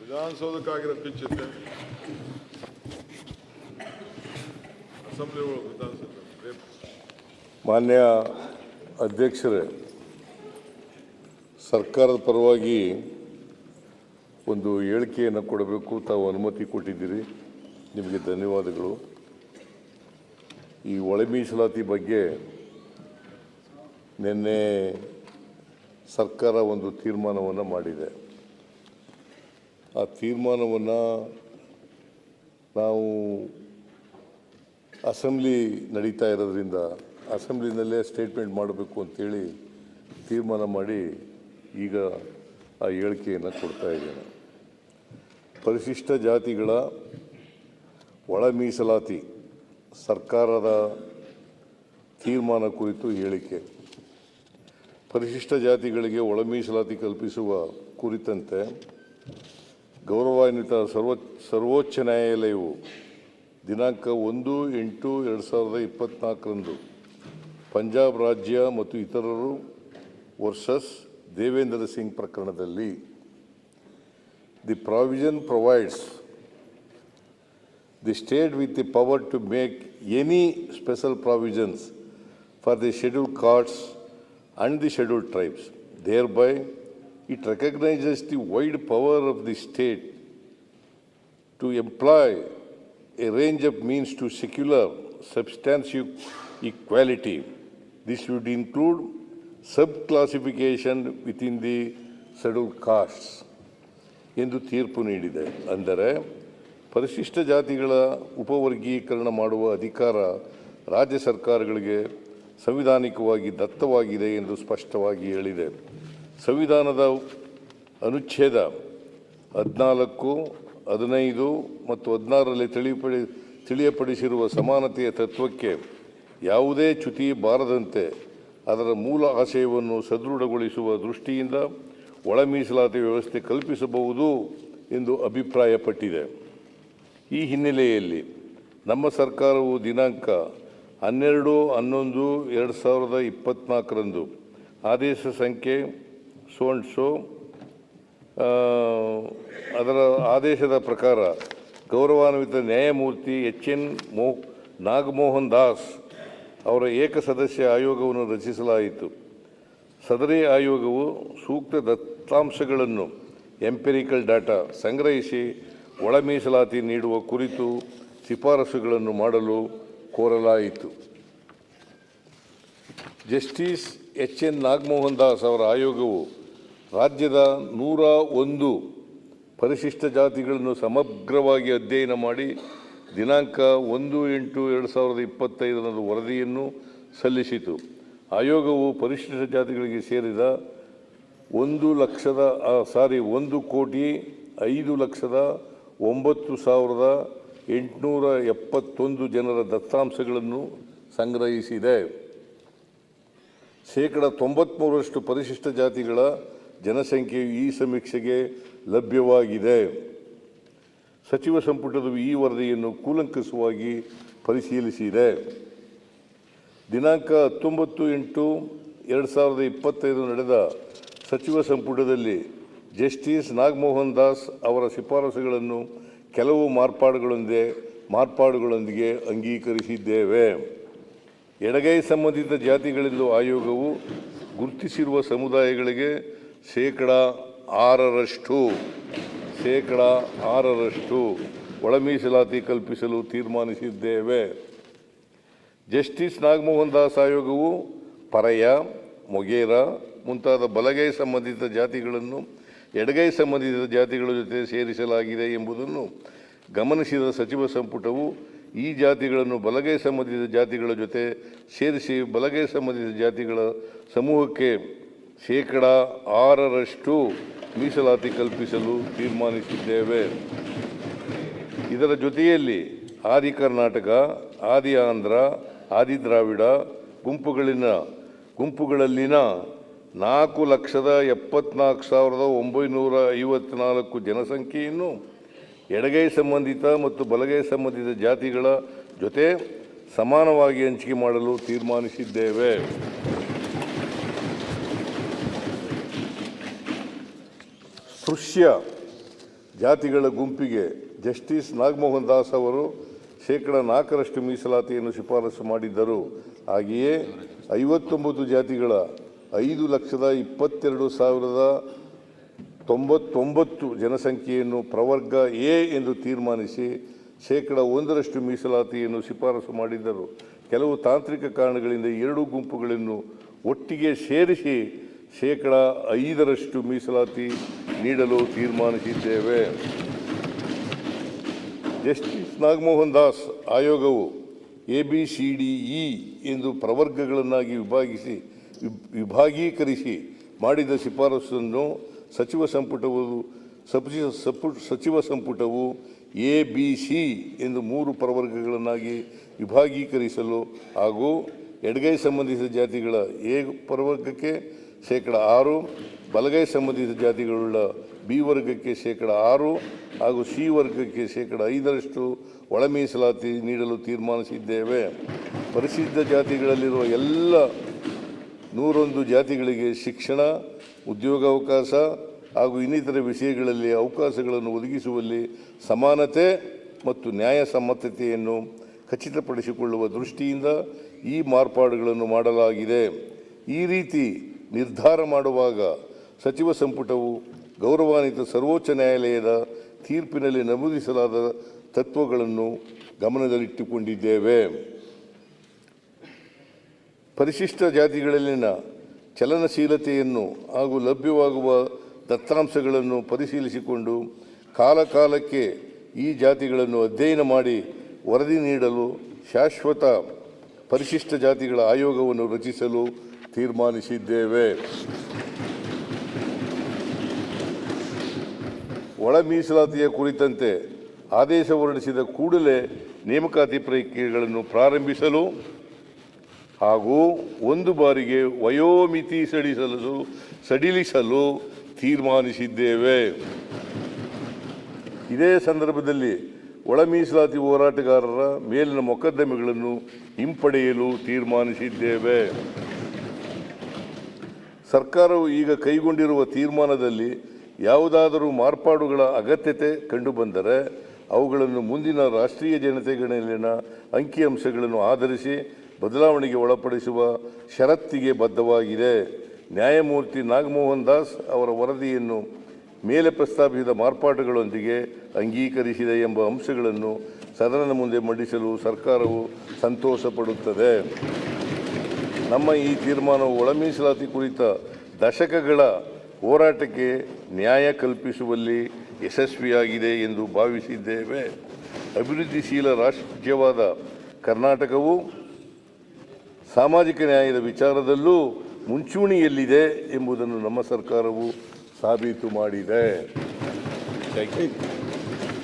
ವಿಧಾನಸೌಧಕ್ಕಾಗಿರೋ pitch ಇದೆ. Assembly ಒಳಗೆ ವಿಧಾನಸೌಧ. ಮಾನ್ಯ ಅಧ್ಯಕ್ಷರೇ, ಸರ್ಕಾರದ ಪರವಾಗಿ ಒಂದು ಹೇಳಿಕೆಯನ್ನು ಕೊಡಬೇಕು, ತಾವು ಅನುಮತಿ ಕೊಟ್ಟಿದ್ದೀರಿ, ನಿಮಗೆ ಧನ್ಯವಾದಗಳು. ಈ ಒಳ ಮೀಸಲಾತಿ ಬಗ್ಗೆ ನಿನ್ನೆ ಸರ್ಕಾರ ಒಂದು ತೀರ್ಮಾನವನ್ನು ಮಾಡಿದೆ. ಆ ತೀರ್ಮಾನವನ್ನು ನಾವು ಅಸೆಂಬ್ಲಿ ನಡೀತಾ ಇರೋದ್ರಿಂದ ಅಸೆಂಬ್ಲಿನಲ್ಲೇ ಸ್ಟೇಟ್ಮೆಂಟ್ ಮಾಡಬೇಕು ಅಂತೇಳಿ ತೀರ್ಮಾನ ಮಾಡಿ ಈಗ ಆ ಹೇಳಿಕೆಯನ್ನು ಕೊಡ್ತಾ ಇದ್ದೇನೆ. ಪರಿಶಿಷ್ಟ ಜಾತಿಗಳ ಒಳ ಮೀಸಲಾತಿ ಸರ್ಕಾರದ ತೀರ್ಮಾನ ಕುರಿತು ಹೇಳಿಕೆ. ಪರಿಶಿಷ್ಟ ಜಾತಿಗಳಿಗೆ ಒಳ ಮೀಸಲಾತಿ ಕಲ್ಪಿಸುವ ಕುರಿತಂತೆ ಗೌರವಾನ್ವಿತ ಸರ್ವೋಚ್ಚ ನ್ಯಾಯಾಲಯವು ದಿನಾಂಕ 1/8/2024 ಪಂಜಾಬ್ ರಾಜ್ಯ ಮತ್ತು ಇತರರು ವರ್ಸಸ್ ದೇವೇಂದ್ರ ಸಿಂಗ್ ಪ್ರಕರಣದಲ್ಲಿ the provision provides the state with the power to make any special provisions for the scheduled castes and the scheduled tribes. Thereby, it recognizes the wide power of the state to employ a range of means to secure substantive equality. This would include subclassification within the scheduled castes. ಎಂದು ತೀರ್ಪು ನೀಡಿದೆ. ಅಂದರೆ ಪರಿಶಿಷ್ಟ ಜಾತಿಗಳ ಉಪವರ್ಗೀಕರಣ ಮಾಡುವ ಅಧಿಕಾರ ರಾಜ್ಯ ಸರ್ಕಾರಗಳಿಗೆ ಸಂವಿಧಾನಿಕವಾಗಿ ದತ್ತವಾಗಿದೆ ಎಂದು ಸ್ಪಷ್ಟವಾಗಿ ಹೇಳಿದೆ. ಸಂವಿಧಾನದ ಅನುಚ್ಛೇದ 14, 15 ಮತ್ತು 16ರಲ್ಲಿ ತಿಳಿಯಪಡಿಸಿರುವ ಸಮಾನತೆಯ ತತ್ವಕ್ಕೆ ಯಾವುದೇ ಚ್ಯುತಿ ಬಾರದಂತೆ ಅದರ ಮೂಲ ಆಶಯವನ್ನು ಸದೃಢಗೊಳಿಸುವ ದೃಷ್ಟಿಯಿಂದ ಒಳ ಮೀಸಲಾತಿ ವ್ಯವಸ್ಥೆ ಕಲ್ಪಿಸಬಹುದು ಎಂದು ಅಭಿಪ್ರಾಯಪಟ್ಟಿದೆ. ಈ ಹಿನ್ನೆಲೆಯಲ್ಲಿ ನಮ್ಮ ಸರ್ಕಾರವು ದಿನಾಂಕ 12/11/2024 ಆದೇಶ ಸಂಖ್ಯೆ ಅದರ ಆದೇಶದ ಪ್ರಕಾರ ಗೌರವಾನ್ವಿತ ನ್ಯಾಯಮೂರ್ತಿ HN ನಾಗಮೋಹನ್ ದಾಸ್ ಅವರ ಏಕಸದಸ್ಯ ಆಯೋಗವನ್ನು ರಚಿಸಲಾಯಿತು. ಸದರಿ ಆಯೋಗವು ಸೂಕ್ತ ದತ್ತಾಂಶಗಳನ್ನು ಎಂಪಿರಿಕಲ್ ಡಾಟಾ ಸಂಗ್ರಹಿಸಿ ಒಳ ಮೀಸಲಾತಿ ನೀಡುವ ಕುರಿತು ಶಿಫಾರಸುಗಳನ್ನು ಮಾಡಲು ಕೋರಲಾಯಿತು. ಜಸ್ಟಿಸ್ HN ನಾಗಮೋಹನ್ ದಾಸ್ ಅವರ ಆಯೋಗವು ರಾಜ್ಯದ 101 ಪರಿಶಿಷ್ಟ ಜಾತಿಗಳನ್ನು ಸಮಗ್ರವಾಗಿ ಅಧ್ಯಯನ ಮಾಡಿ ದಿನಾಂಕ 1/8/2025 ವರದಿಯನ್ನು ಸಲ್ಲಿಸಿತು. ಆಯೋಗವು ಪರಿಶಿಷ್ಟ ಜಾತಿಗಳಿಗೆ ಸೇರಿದ 1,05,09,871 ಜನರ ದತ್ತಾಂಶಗಳನ್ನು ಸಂಗ್ರಹಿಸಿದೆ. 93% ಪರಿಶಿಷ್ಟ ಜಾತಿಗಳ ಜನಸಂಖ್ಯೆಯು ಈ ಸಮೀಕ್ಷೆಗೆ ಲಭ್ಯವಾಗಿದೆ. ಸಚಿವ ಸಂಪುಟವು ಈ ವರದಿಯನ್ನು ಕೂಲಂಕಷವಾಗಿ ಪರಿಶೀಲಿಸಿದೆ. ದಿನಾಂಕ 19/8/2025 ನಡೆದ ಸಚಿವ ಸಂಪುಟದಲ್ಲಿ ಜಸ್ಟಿಸ್ ನಾಗಮೋಹನ್ ದಾಸ್ ಅವರ ಶಿಫಾರಸುಗಳನ್ನು ಕೆಲವು ಮಾರ್ಪಾಡುಗಳೊಂದಿಗೆ ಅಂಗೀಕರಿಸಿದ್ದೇವೆ. ಎಡಗೈ ಸಂಬಂಧಿತ ಜಾತಿಗಳೆಂದು ಆಯೋಗವು ಗುರುತಿಸಿರುವ ಸಮುದಾಯಗಳಿಗೆ 6% ಒಳ ಮೀಸಲಾತಿ ಕಲ್ಪಿಸಲು ತೀರ್ಮಾನಿಸಿದ್ದೇವೆ. ಜಸ್ಟಿಸ್ ನಾಗಮೋಹನ್ ದಾಸ್ ಆಯೋಗವು ಪರಯ, ಮೊಗೇರ ಮುಂತಾದ ಬಲಗೈ ಸಂಬಂಧಿತ ಜಾತಿಗಳನ್ನು ಎಡಗೈ ಸಂಬಂಧಿತ ಜಾತಿಗಳ ಜೊತೆ ಸೇರಿಸಲಾಗಿದೆ ಎಂಬುದನ್ನು ಗಮನಿಸಿದ ಸಚಿವ ಸಂಪುಟವು ಈ ಜಾತಿಗಳನ್ನು ಬಲಗೈ ಸಂಬಂಧಿತ ಜಾತಿಗಳ ಜೊತೆ ಸೇರಿಸಿ ಬಲಗೈ ಸಂಬಂಧಿತ ಜಾತಿಗಳ ಸಮೂಹಕ್ಕೆ 6% ಮೀಸಲಾತಿ ಕಲ್ಪಿಸಲು ತೀರ್ಮಾನಿಸಿದ್ದೇವೆ. ಇದರ ಜೊತೆಯಲ್ಲಿ ಆದಿ ಕರ್ನಾಟಕ, ಆದಿ ಆಂಧ್ರ, ಆದಿ ದ್ರಾವಿಡ ಗುಂಪುಗಳಲ್ಲಿನ 4,74,954 ಜನಸಂಖ್ಯೆಯನ್ನು ಎಡಗೈ ಸಂಬಂಧಿತ ಮತ್ತು ಬಲಗೈ ಸಂಬಂಧಿತ ಜಾತಿಗಳ ಜೊತೆ ಸಮಾನವಾಗಿ ಹಂಚಿಕೆ ಮಾಡಲು ತೀರ್ಮಾನಿಸಿದ್ದೇವೆ. ಸ್ಪೃಶ್ಯ ಜಾತಿಗಳ ಗುಂಪಿಗೆ ಜಸ್ಟಿಸ್ ನಾಗಮೋಹನ್ ದಾಸ್ ಅವರು 4% ಮೀಸಲಾತಿಯನ್ನು ಶಿಫಾರಸು ಮಾಡಿದ್ದರು. ಹಾಗೆಯೇ 59 ಜಾತಿಗಳ 5,22,099 ಜನಸಂಖ್ಯೆಯನ್ನು ಪ್ರವರ್ಗ ಎ ಎಂದು ತೀರ್ಮಾನಿಸಿ 1% ಮೀಸಲಾತಿಯನ್ನು ಶಿಫಾರಸು ಮಾಡಿದ್ದರು. ಕೆಲವು ತಾಂತ್ರಿಕ ಕಾರಣಗಳಿಂದ ಎರಡೂ ಗುಂಪುಗಳನ್ನು ಒಟ್ಟಿಗೆ ಸೇರಿಸಿ 5% ಮೀಸಲಾತಿ ನೀಡಲು ತೀರ್ಮಾನಿಸಿದ್ದೇವೆ. ಜಸ್ಟಿಸ್ ನಾಗಮೋಹನ್ ದಾಸ್ ಆಯೋಗವು ABCDE ಎಂದು ಪ್ರವರ್ಗಗಳನ್ನಾಗಿ ವಿಭಾಗೀಕರಿಸಿ ಮಾಡಿದ ಶಿಫಾರಸನ್ನು ಸಚಿವ ಸಂಪುಟವು ABC ಎಂದು 3 ಪ್ರವರ್ಗಗಳನ್ನಾಗಿ ವಿಭಾಗೀಕರಿಸಲು ಹಾಗೂ ಎಡಗೈ ಸಂಬಂಧಿಸಿದ ಜಾತಿಗಳ ಎ ಪ್ರವರ್ಗಕ್ಕೆ 6%, ಬಲಗೈ ಸಂಬಂಧಿಸಿದ ಜಾತಿಗಳುಳ್ಳ ಬಿ ವರ್ಗಕ್ಕೆ 6% ಹಾಗೂ ಸಿ ವರ್ಗಕ್ಕೆ 5% ಒಳ ಮೀಸಲಾತಿ ನೀಡಲು ತೀರ್ಮಾನಿಸಿದ್ದೇವೆ. ಪರಿಶಿಷ್ಟ ಜಾತಿಗಳಲ್ಲಿರುವ ಎಲ್ಲ 101 ಜಾತಿಗಳಿಗೆ ಶಿಕ್ಷಣ, ಉದ್ಯೋಗಾವಕಾಶ ಹಾಗೂ ಇನ್ನಿತರ ವಿಷಯಗಳಲ್ಲಿ ಅವಕಾಶಗಳನ್ನು ಒದಗಿಸುವಲ್ಲಿ ಸಮಾನತೆ ಮತ್ತು ನ್ಯಾಯಸಮ್ಮತತೆಯನ್ನು ಖಚಿತಪಡಿಸಿಕೊಳ್ಳುವ ದೃಷ್ಟಿಯಿಂದ ಈ ಮಾರ್ಪಾಡುಗಳನ್ನು ಮಾಡಲಾಗಿದೆ. ಈ ರೀತಿ ನಿರ್ಧಾರ ಮಾಡುವಾಗ ಸಚಿವ ಸಂಪುಟವು ಗೌರವಾನ್ವಿತ ಸರ್ವೋಚ್ಚ ನ್ಯಾಯಾಲಯದ ತೀರ್ಪಿನಲ್ಲಿ ನಮೂದಿಸಲಾದ ತತ್ವಗಳನ್ನು ಗಮನದಲ್ಲಿಟ್ಟುಕೊಂಡಿದ್ದೇವೆ. ಪರಿಶಿಷ್ಟ ಜಾತಿಗಳಲ್ಲಿನ ಚಲನಶೀಲತೆಯನ್ನು ಹಾಗೂ ಲಭ್ಯವಾಗುವ ದತ್ತಾಂಶಗಳನ್ನು ಪರಿಶೀಲಿಸಿಕೊಂಡು ಕಾಲಕಾಲಕ್ಕೆ ಈ ಜಾತಿಗಳನ್ನು ಅಧ್ಯಯನ ಮಾಡಿ ವರದಿ ನೀಡಲು ಶಾಶ್ವತ ಪರಿಶಿಷ್ಟ ಜಾತಿಗಳ ಆಯೋಗವನ್ನು ರಚಿಸಲು ತೀರ್ಮಾನಿಸಿದ್ದೇವೆ. ಒಳ ಮೀಸಲಾತಿಯ ಕುರಿತಂತೆ ಆದೇಶ ಹೊರಡಿಸಿದ ಕೂಡಲೇ ನೇಮಕಾತಿ ಪ್ರಕ್ರಿಯೆಗಳನ್ನು ಪ್ರಾರಂಭಿಸಲು ಹಾಗೂ ಒಂದು ಬಾರಿಗೆ ವಯೋಮಿತಿ ಸಡಿಲಿಸಲು ತೀರ್ಮಾನಿಸಿದ್ದೇವೆ. ಇದೇ ಸಂದರ್ಭದಲ್ಲಿ ಒಳ ಮೀಸಲಾತಿ ಹೋರಾಟಗಾರರ ಮೇಲಿನ ಮೊಕದ್ದಮೆಗಳನ್ನು ಹಿಂಪಡೆಯಲು ತೀರ್ಮಾನಿಸಿದ್ದೇವೆ. ಸರ್ಕಾರವು ಈಗ ಕೈಗೊಂಡಿರುವ ತೀರ್ಮಾನದಲ್ಲಿ ಯಾವುದಾದರೂ ಮಾರ್ಪಾಡುಗಳ ಅಗತ್ಯತೆ ಕಂಡುಬಂದರೆ ಅವುಗಳನ್ನು ಮುಂದಿನ ರಾಷ್ಟ್ರೀಯ ಜನಗಣತಿಯಲ್ಲಿನ ಅಂಕಿಅಂಶಗಳನ್ನು ಆಧರಿಸಿ ಬದಲಾವಣೆಗೆ ಒಳಪಡಿಸುವ ಷರತ್ತಿಗೆ ಬದ್ಧವಾಗಿದೆ. ನ್ಯಾಯಮೂರ್ತಿ ನಾಗಮೋಹನ್ ದಾಸ್ ಅವರ ವರದಿಯನ್ನು ಮೇಲೆ ಪ್ರಸ್ತಾಪಿಸಿದ ಮಾರ್ಪಾಡುಗಳೊಂದಿಗೆ ಅಂಗೀಕರಿಸಿದೆ ಎಂಬ ಅಂಶಗಳನ್ನು ಸದನದ ಮುಂದೆ ಮಂಡಿಸಲು ಸರ್ಕಾರವು ಸಂತೋಷ ಪಡುತ್ತದೆ. ನಮ್ಮ ಈ ತೀರ್ಮಾನವು ಒಳ ಮೀಸಲಾತಿ ಕುರಿತ ದಶಕಗಳ ಹೋರಾಟಕ್ಕೆ ನ್ಯಾಯ ಕಲ್ಪಿಸುವಲ್ಲಿ ಯಶಸ್ವಿಯಾಗಿದೆ ಎಂದು ಭಾವಿಸಿದ್ದೇವೆ. ಅಭಿವೃದ್ಧಿಶೀಲ ರಾಜ್ಯವಾದ ಕರ್ನಾಟಕವು ಸಾಮಾಜಿಕ ನ್ಯಾಯದ ವಿಚಾರದಲ್ಲೂ ಮುಂಚೂಣಿಯಲ್ಲಿದೆ ಎಂಬುದನ್ನು ನಮ್ಮ ಸರ್ಕಾರವು ಸಾಬೀತು ಮಾಡಿದೆ. Thank you.